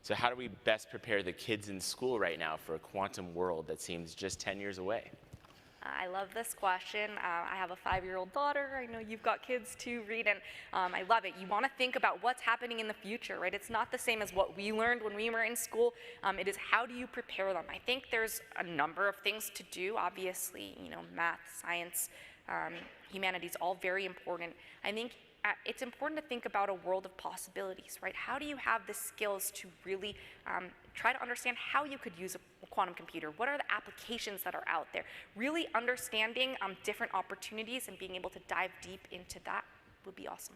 So how do we best prepare the kids in school right now for a quantum world that seems just 10 years away? I love this question. I have a 5-year-old daughter. I know you've got kids too, Reed, and I love it. You want to think about what's happening in the future, right? It's not the same as what we learned when we were in school. It is how do you prepare them? I think there's a number of things to do. Obviously, math, science, humanities, all very important. I think it's important to think about a world of possibilities, right? How do you have the skills to really try to understand how you could use a quantum computer? What are the applications that are out there? Really understanding different opportunities and being able to dive deep into that would be awesome.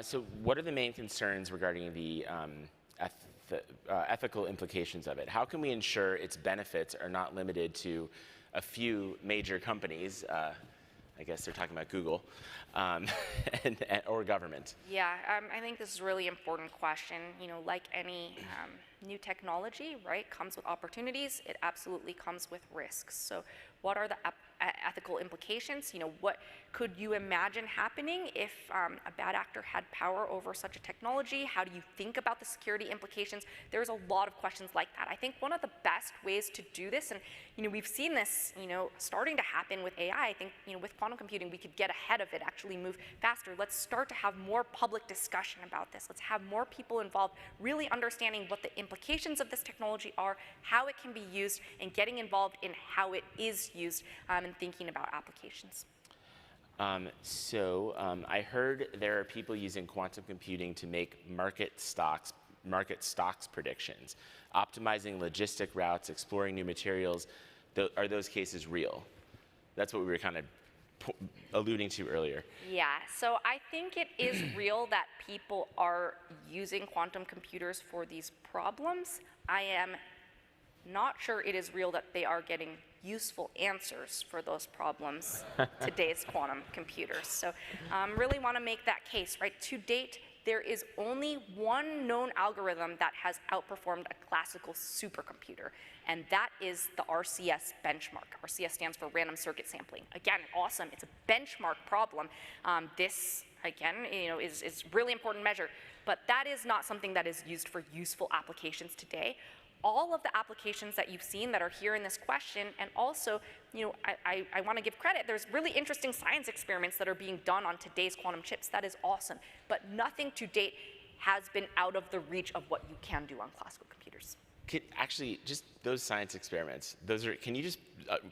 So what are the main concerns regarding the ethical implications of it? How can we ensure its benefits are not limited to a few major companies? I guess they're talking about Google, or government. Yeah, I think this is a really important question. Like any new technology, right, comes with opportunities. It absolutely comes with risks. So what are the ethical implications? What could you imagine happening if a bad actor had power over such a technology? How do you think about the security implications? There's a lot of questions like that. I think one of the best ways to do this, and we've seen this, starting to happen with AI. I think, with quantum computing, we could get ahead of it, actually move faster. Let's start to have more public discussion about this. Let's have more people involved, really understanding what the implications of this technology are, how it can be used, and getting involved in how it is used, and thinking about applications. I heard there are people using quantum computing to make market stocks predictions, optimizing logistic routes, exploring new materials. Are those cases real? That's what we were kind of alluding to earlier. Yeah, so I think it is real that people are using quantum computers for these problems. I am not sure it is real that they are getting useful answers for those problems, today's quantum computers. So really want to make that case, right? To date, there is only one known algorithm that has outperformed a classical supercomputer, and that is the RCS benchmark. RCS stands for random circuit sampling. Again, awesome, it's a benchmark problem. This, again, is really important measure, but that is not something that is used for useful applications today. All of the applications that you've seen that are here in this question, and also, I want to give credit, there's really interesting science experiments that are being done on today's quantum chips. That is awesome, but nothing to date has been out of the reach of what you can do on classical computers. Actually, just those science experiments, can you just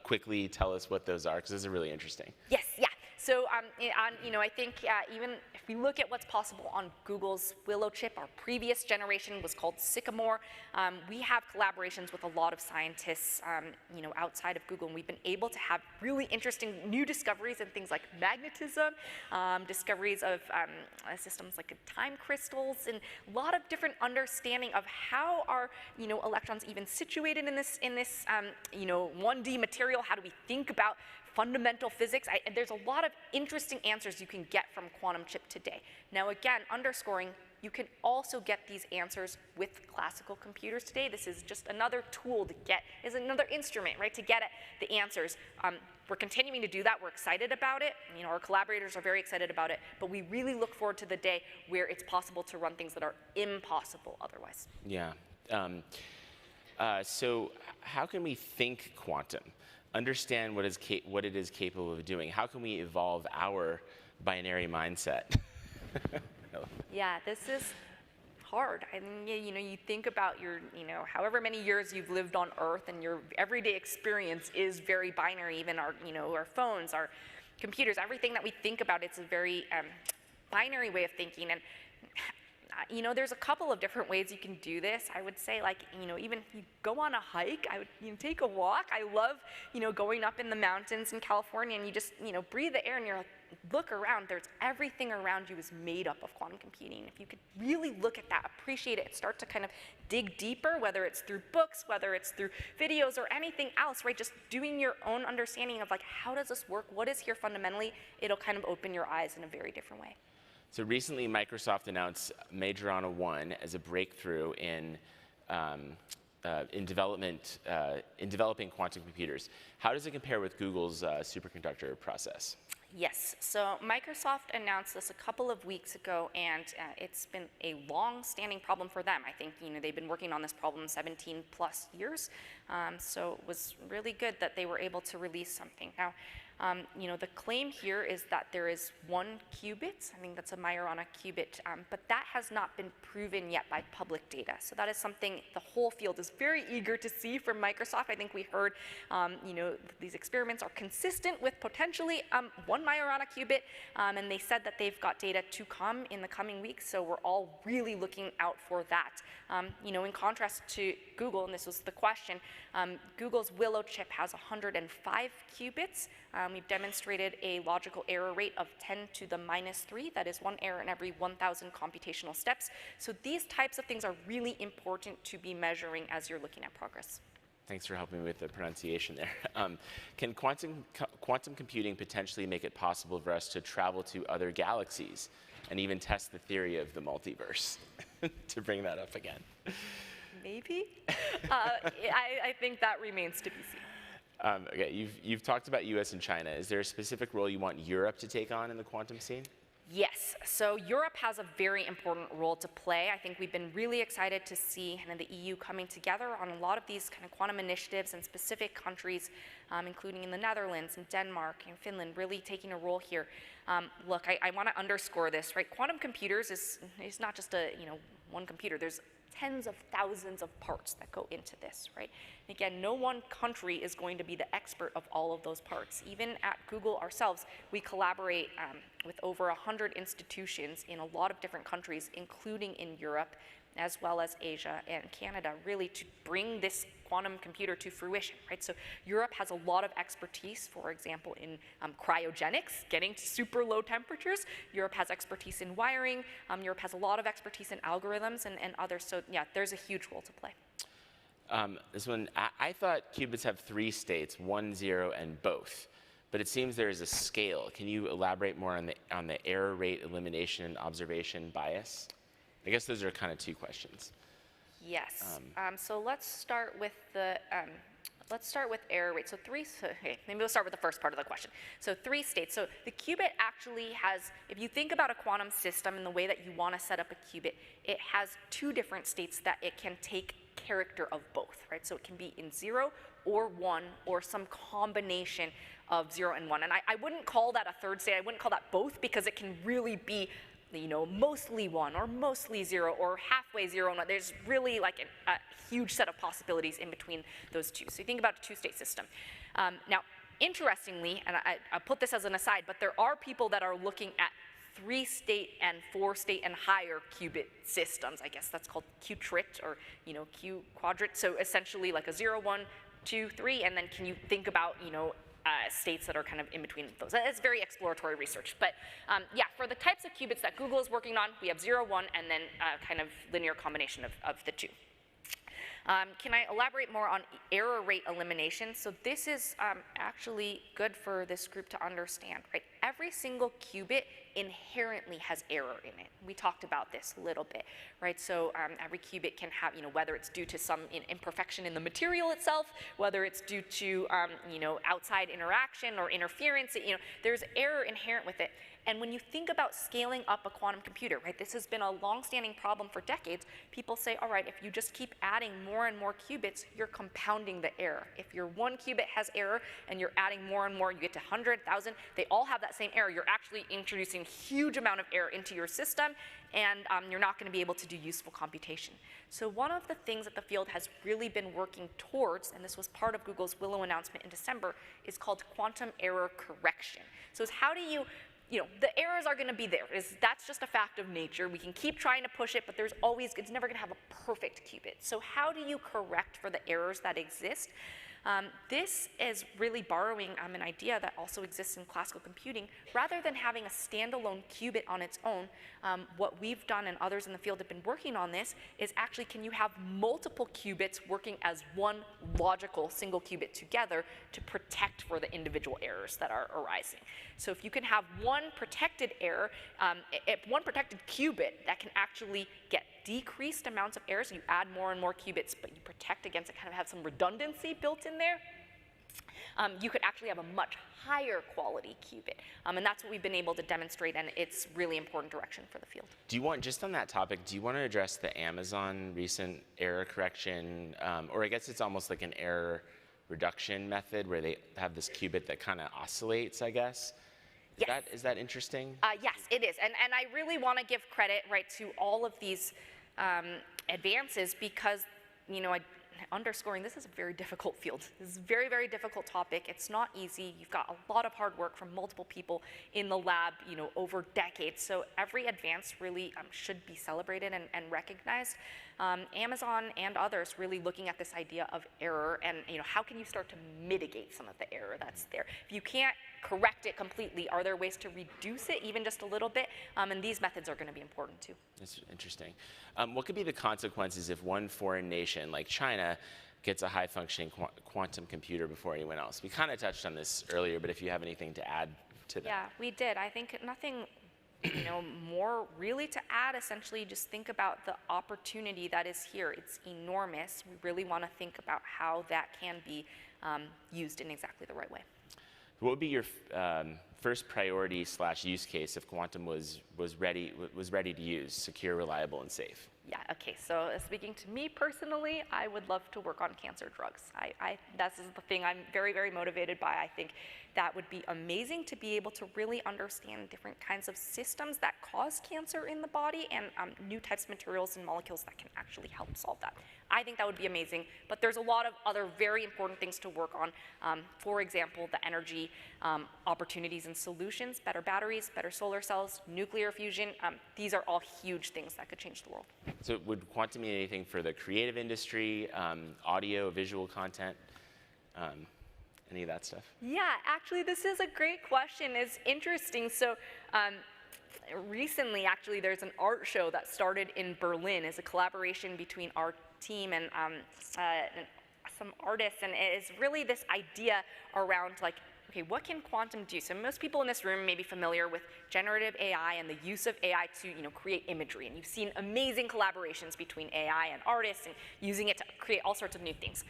quickly tell us what those are? Because those are really interesting. Yes, yeah. So I think even if we look at what's possible on Google's Willow chip, our previous generation was called Sycamore. We have collaborations with a lot of scientists, outside of Google, and we've been able to have really interesting new discoveries in things like magnetism, discoveries of systems like time crystals, and a lot of different understanding of how are electrons even situated in this 1D material. How do we think about fundamental physics? There's a lot of interesting answers you can get from quantum chip today. Now again, underscoring, you can also get these answers with classical computers today. This is just another tool to get, is another instrument, right, to get at the answers. We're continuing to do that. We're excited about it. Our collaborators are very excited about it, but we really look forward to the day where it's possible to run things that are impossible otherwise. Yeah. So how can we think quantum? Understand what it is capable of doing. How can we evolve our binary mindset? Yeah, this is hard. I mean, you think about your, however many years you've lived on Earth, and your everyday experience is very binary. Even our, our phones, our computers, everything that we think about, it's a very binary way of thinking. And there's a couple of different ways you can do this. I would say, like, even if you go on a hike, I would take a walk. I love, going up in the mountains in California, and you just, breathe the air, and you're like, look around. There's everything around you is made up of quantum computing. If you could really look at that, appreciate it, start to kind of dig deeper, whether it's through books, whether it's through videos or anything else, right? Just doing your own understanding of, like, how does this work? What is here fundamentally? It'll kind of open your eyes in a very different way. So recently, Microsoft announced Majorana 1 as a breakthrough in developing quantum computers. How does it compare with Google's superconductor process? Yes, so Microsoft announced this a couple of weeks ago, and it's been a long-standing problem for them. I think they've been working on this problem 17 plus years, so it was really good that they were able to release something. Now, the claim here is that there is 1 qubit. I think that's a Majorana qubit, but that has not been proven yet by public data. So that is something the whole field is very eager to see from Microsoft. I think we heard, these experiments are consistent with potentially 1 Majorana qubit, and they said that they've got data to come in the coming weeks. So we're all really looking out for that. In contrast to Google, and this was the question, Google's Willow chip has 105 qubits. We've demonstrated a logical error rate of 10 to the -3. That is 1 error in every 1,000 computational steps. So these types of things are really important to be measuring as you're looking at progress. Thanks for helping me with the pronunciation there. Can quantum computing potentially make it possible for us to travel to other galaxies and even test the theory of the multiverse? To bring that up again. Maybe. I think that remains to be seen. Okay, you've talked about US and China. Is there a specific role you want Europe to take on in the quantum scene? Yes, so Europe has a very important role to play. I think we've been really excited to see kind of the EU coming together on a lot of these kind of quantum initiatives in specific countries, including in the Netherlands and Denmark and Finland, really taking a role here. Look, I want to underscore this, right? Quantum computers is not just one computer. There's tens of thousands of parts that go into this, right? And again, no one country is going to be the expert of all of those parts. Even at Google ourselves, we collaborate with over 100 institutions in a lot of different countries, including in Europe, as well as Asia and Canada, really to bring this quantum computer to fruition, right? So Europe has a lot of expertise, for example, in cryogenics, getting to super low temperatures. Europe has expertise in wiring. Europe has a lot of expertise in algorithms and others. So yeah, there's a huge role to play. This one, I thought qubits have 3 states, 1, 0, and both. But it seems there is a scale. Can you elaborate more on the error rate, elimination, and observation bias? I guess those are kind of 2 questions. Yes. So let's start with error rate. So maybe we'll start with the first part of the question. So 3 states. So the qubit actually has, if you think about a quantum system and the way that you want to set up a qubit, it has 2 different states that it can take character of both, right? So it can be in 0 or 1 or some combination of 0 and 1. And I wouldn't call that a third state. I wouldn't call that both, because it can really be mostly 1 or mostly 0 or halfway 0 and 1. There's really like a huge set of possibilities in between those 2. So you think about a 2-state system. Now, interestingly, and I put this as an aside, but there are people that are looking at 3-state and 4-state and higher qubit systems. I guess that's called Q-trit or Q quadrat. So essentially like a 0, 1, 2, 3, and then can you think about states that are kind of in between those. It's very exploratory research. But yeah, for the types of qubits that Google is working on, we have 0, 1, and then kind of linear combination of the 2. Can I elaborate more on error rate elimination? So this is actually good for this group to understand, right? Every single qubit inherently has error in it. We talked about this a little bit, right? So every qubit can have, whether it's due to some imperfection in the material itself, whether it's due to, outside interaction or interference, there's error inherent with it. And when you think about scaling up a quantum computer, right, this has been a long-standing problem for decades. People say, all right, if you just keep adding more and more qubits, you're compounding the error. If your 1 qubit has error and you're adding more and more, you get to 100, 1,000, they all have that same error. You're actually introducing huge amount of error into your system, and you're not going to be able to do useful computation. So one of the things that the field has really been working towards, and this was part of Google's Willow announcement in December, is called quantum error correction. So it's how do you the errors are going to be there. That's just a fact of nature. We can keep trying to push it, but it's never going to have a perfect qubit. So how do you correct for the errors that exist? This is really borrowing an idea that also exists in classical computing. Rather than having a standalone qubit on its own, what we've done and others in the field have been working on this is actually, can you have multiple qubits working as one logical single qubit together to protect for the individual errors that are arising? So if you can have one protected error, one protected qubit that can actually get decreased amounts of errors, you add more and more qubits, but you protect against it, kind of have some redundancy built in there, you could actually have a much higher quality qubit. And that's what we've been able to demonstrate, and it's really important direction for the field. Do you want, just on that topic, do you want to address the Amazon recent error correction, or I guess it's almost like an error reduction method where they have this qubit that kind of oscillates, I guess? Yes. Is that interesting? Yes, it is. And I really want to give credit, right, to all of these advances because, underscoring this is a very difficult field. This is a very, very difficult topic. It's not easy. You've got a lot of hard work from multiple people in the lab, over decades. So every advance really should be celebrated and recognized. Amazon and others really looking at this idea of error and, how can you start to mitigate some of the error that's there? If you can't correct it completely, are there ways to reduce it even just a little bit? And these methods are going to be important too. That's interesting. What could be the consequences if one foreign nation like China gets a high-functioning quantum computer before anyone else? We kind of touched on this earlier, but if you have anything to add to that. Yeah, we did. I think nothing more really to add. Essentially, just think about the opportunity that is here. It's enormous. We really want to think about how that can be used in exactly the right way. What would be your first priority / use case if quantum was ready to use, secure, reliable, and safe? Yeah, okay, so speaking to me personally, I would love to work on cancer drugs. That's the thing I'm very, very motivated by. I think that would be amazing to be able to really understand different kinds of systems that cause cancer in the body and new types of materials and molecules that can actually help solve that. I think that would be amazing, but there's a lot of other very important things to work on. For example, the energy opportunities and solutions, better batteries, better solar cells, nuclear fusion. These are all huge things that could change the world. So would quantum mean anything for the creative industry, audio, visual content, any of that stuff? Yeah, actually, this is a great question. It's interesting. So recently, actually, there's an art show that started in Berlin. It's a collaboration between our team and some artists, and it is really this idea around okay, what can quantum do? So most people in this room may be familiar with generative AI and the use of AI to create imagery, and you've seen amazing collaborations between AI and artists and using it to create all sorts of new things.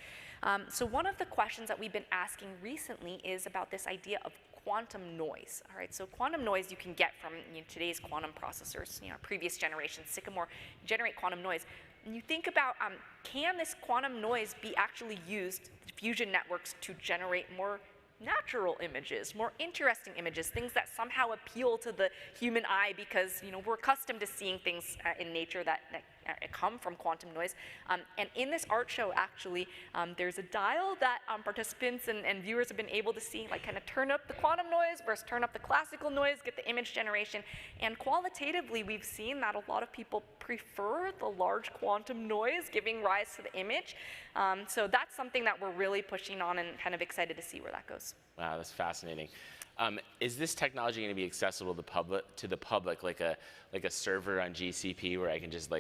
So one of the questions that we've been asking recently is about this idea of quantum noise. All right, so quantum noise you can get from today's quantum processors, previous generations, Sycamore, generate quantum noise. And you think about, can this quantum noise be actually used, fusion networks, to generate more natural images, more interesting images, things that somehow appeal to the human eye because we're accustomed to seeing things in nature that come from quantum noise. And in this art show, actually, there's a dial that participants and viewers have been able to see, kind of turn up the quantum noise versus turn up the classical noise, get the image generation. And qualitatively, we've seen that a lot of people prefer the large quantum noise giving rise to the image. So that's something that we're really pushing on and kind of excited to see where that goes. Wow, that's fascinating. Is this technology going to be accessible to the public, like a server on GCP where I can just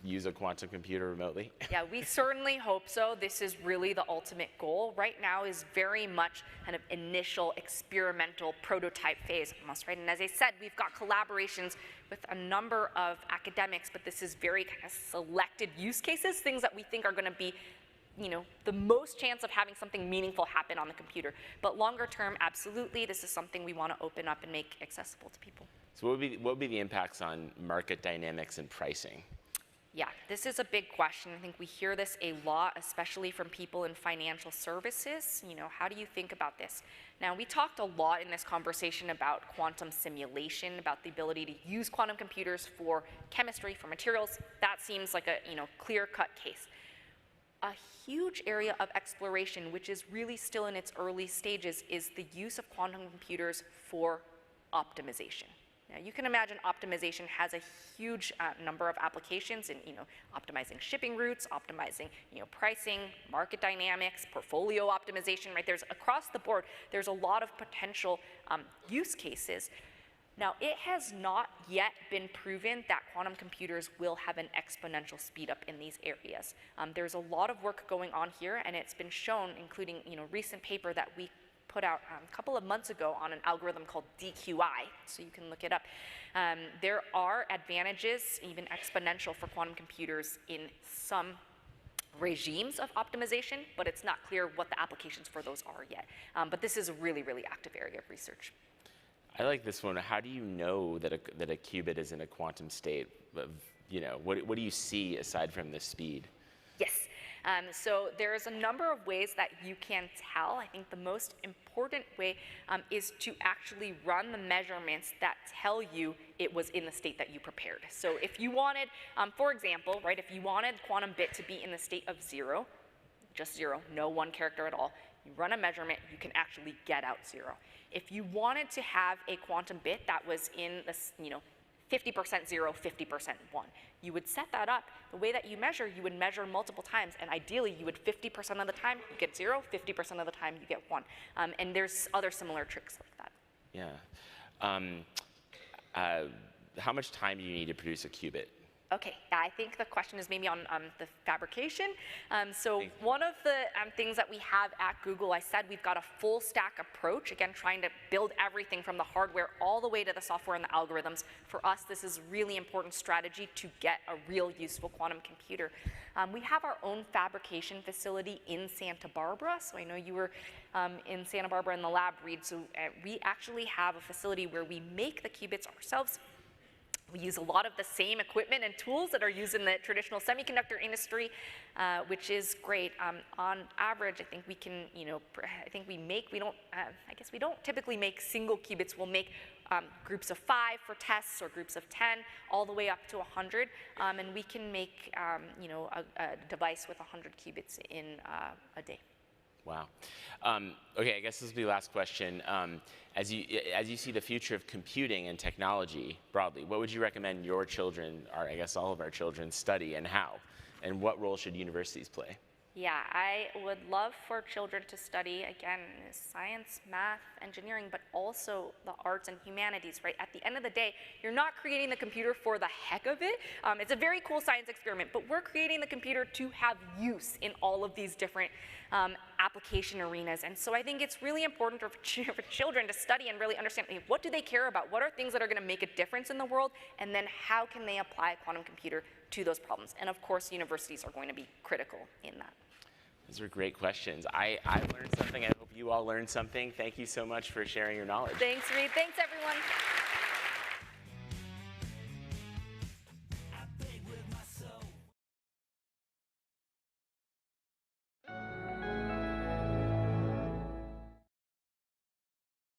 use a quantum computer remotely? Yeah, we certainly hope so. This is really the ultimate goal. Right now is very much kind of initial experimental prototype phase almost, right? And as I said, we've got collaborations with a number of academics, but this is very kind of selected use cases, things that we think are going to be the most chance of having something meaningful happen on the computer. But longer term, absolutely, this is something we want to open up and make accessible to people. So what would be the impacts on market dynamics and pricing? Yeah, this is a big question. I think we hear this a lot, especially from people in financial services. How do you think about this? Now, we talked a lot in this conversation about quantum simulation, about the ability to use quantum computers for chemistry, for materials. That seems like a clear-cut case. A huge area of exploration, which is really still in its early stages, is the use of quantum computers for optimization. Now, you can imagine optimization has a huge number of applications in, optimizing shipping routes, optimizing, pricing, market dynamics, portfolio optimization, right? There's across the board, there's a lot of potential use cases. Now, it has not yet been proven that quantum computers will have an exponential speed up in these areas. There's a lot of work going on here, and it's been shown, including, recent paper that we put out a couple of months ago on an algorithm called DQI, so you can look it up. There are advantages, even exponential, for quantum computers in some regimes of optimization, but it's not clear what the applications for those are yet. But this is a really, really active area of research. I like this one. How do you know that a qubit is in a quantum state? What do you see aside from the speed? Yes. So there's a number of ways that you can tell. I think the most important way is to actually run the measurements that tell you it was in the state that you prepared. So if you wanted, for example, right, if you wanted quantum bit to be in the state of 0, just 0, no one character at all, you run a measurement, you can actually get out 0. If you wanted to have a quantum bit that was in the, 50% 0, 50% 1. You would set that up. The way that you would measure multiple times, and ideally you would 50% of the time you get 0, 50% of the time you get 1. And there's other similar tricks like that. Yeah. How much time do you need to produce a qubit? Okay, I think the question is maybe on the fabrication. So one of the things that we have at Google, I said we've got a full stack approach, again, trying to build everything from the hardware all the way to the software and the algorithms. For us, this is a really important strategy to get a real useful quantum computer. We have our own fabrication facility in Santa Barbara. So I know you were in Santa Barbara in the lab, Reed. So we actually have a facility where we make the qubits ourselves. We use a lot of the same equipment and tools that are used in the traditional semiconductor industry, which is great. On average, I think we can, I guess we don't typically make single qubits. We'll make groups of 5 for tests or groups of 10, all the way up to 100. And we can make, a device with 100 qubits in a day. Wow. Okay, I guess this will be the last question. As you see the future of computing and technology broadly, what would you recommend your children, or I guess all of our children, study and how? And what role should universities play? Yeah, I would love for children to study, again, science, math, engineering, but also the arts and humanities, right? At the end of the day, you're not creating the computer for the heck of it. It's a very cool science experiment, but we're creating the computer to have use in all of these different application arenas. And so I think it's really important for children to study and really understand, what do they care about? What are things that are going to make a difference in the world? And then how can they apply a quantum computer to those problems? And of course, universities are going to be critical in that. Those are great questions. I learned something. I hope you all learned something. Thank you so much for sharing your knowledge. Thanks, Reed. Thanks, everyone.